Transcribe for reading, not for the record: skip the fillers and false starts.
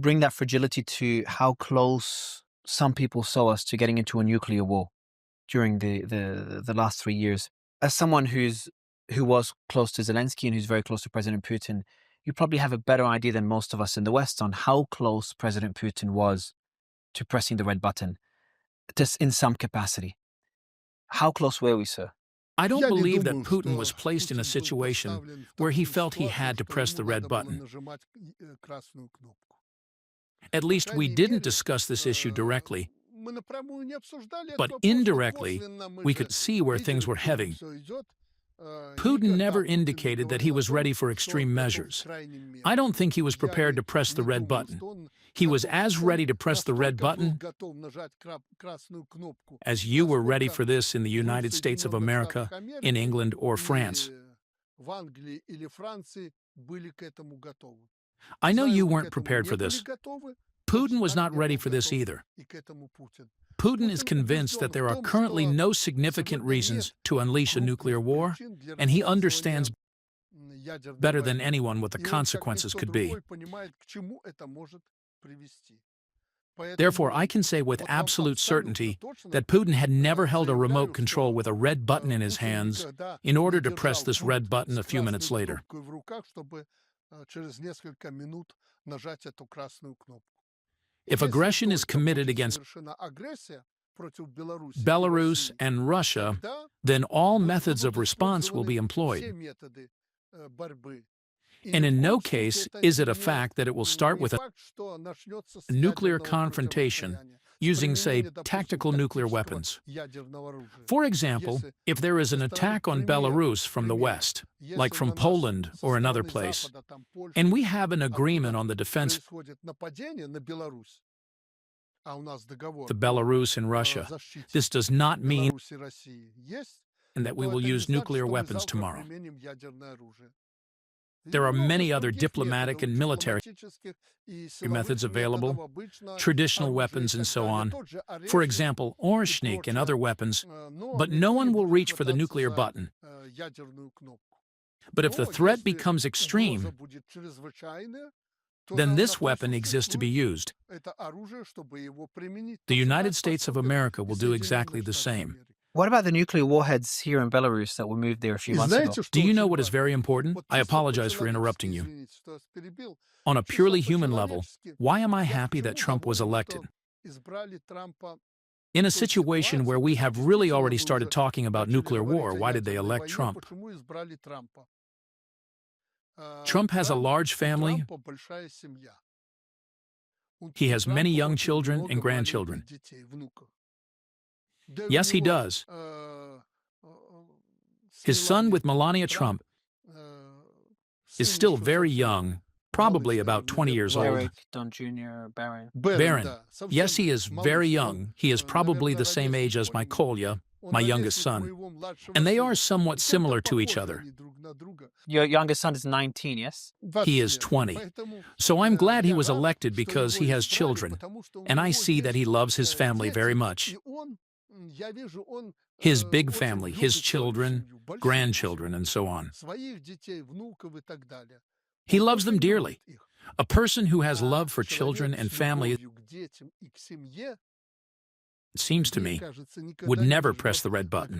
bring that fragility to how close some people saw us to getting into a nuclear war during the last 3 years. As someone who was close to Zelensky and who's very close to President Putin, you probably have a better idea than most of us in the West on how close President Putin was to pressing the red button, just in some capacity. How close were we, sir? I don't believe that Putin was placed in a situation where he felt he had to press the red button. At least we didn't discuss this issue directly, but indirectly, we could see where things were heading. Putin never indicated that he was ready for extreme measures. I don't think he was prepared to press the red button. He was as ready to press the red button as you were ready for this in the United States of America, in England, or France. I know you weren't prepared for this. Putin was not ready for this either. Putin is convinced that there are currently no significant reasons to unleash a nuclear war, and he understands better than anyone what the consequences could be. Therefore, I can say with absolute certainty that Putin had never held a remote control with a red button in his hands in order to press this red button a few minutes later. If aggression is committed against Belarus and Russia, then all methods of response will be employed. And in no case is it a fact that it will start with a nuclear confrontation using, say, tactical nuclear weapons. For example, if there is an attack on Belarus from the West, like from Poland or another place, and we have an agreement on the defense the Belarus and Russia, this does not mean that we will use nuclear weapons tomorrow. There are many other diplomatic and military methods available, traditional weapons and so on. For example, Orshnik and other weapons, but no one will reach for the nuclear button. But if the threat becomes extreme, then this weapon exists to be used. The United States of America will do exactly the same. What about the nuclear warheads here in Belarus that were moved there a few months ago? Do you know what is very important? I apologize for interrupting you. On a purely human level, why am I happy that Trump was elected? In a situation where we have really already started talking about nuclear war, why did they elect Trump? Trump has a large family. He has many young children and grandchildren. Yes, he does. His son with Melania Trump is still very young, probably about 20 years old. Eric, Don Jr., Barron. Yes, he is very young. He is probably the same age as my Kolya, my youngest son. And they are somewhat similar to each other. Your youngest son is 19, yes? He is 20. So I'm glad he was elected because he has children, and I see that he loves his family very much. His big family, his children, grandchildren, and so on. He loves them dearly. A person who has love for children and family, it seems to me, would never press the red button.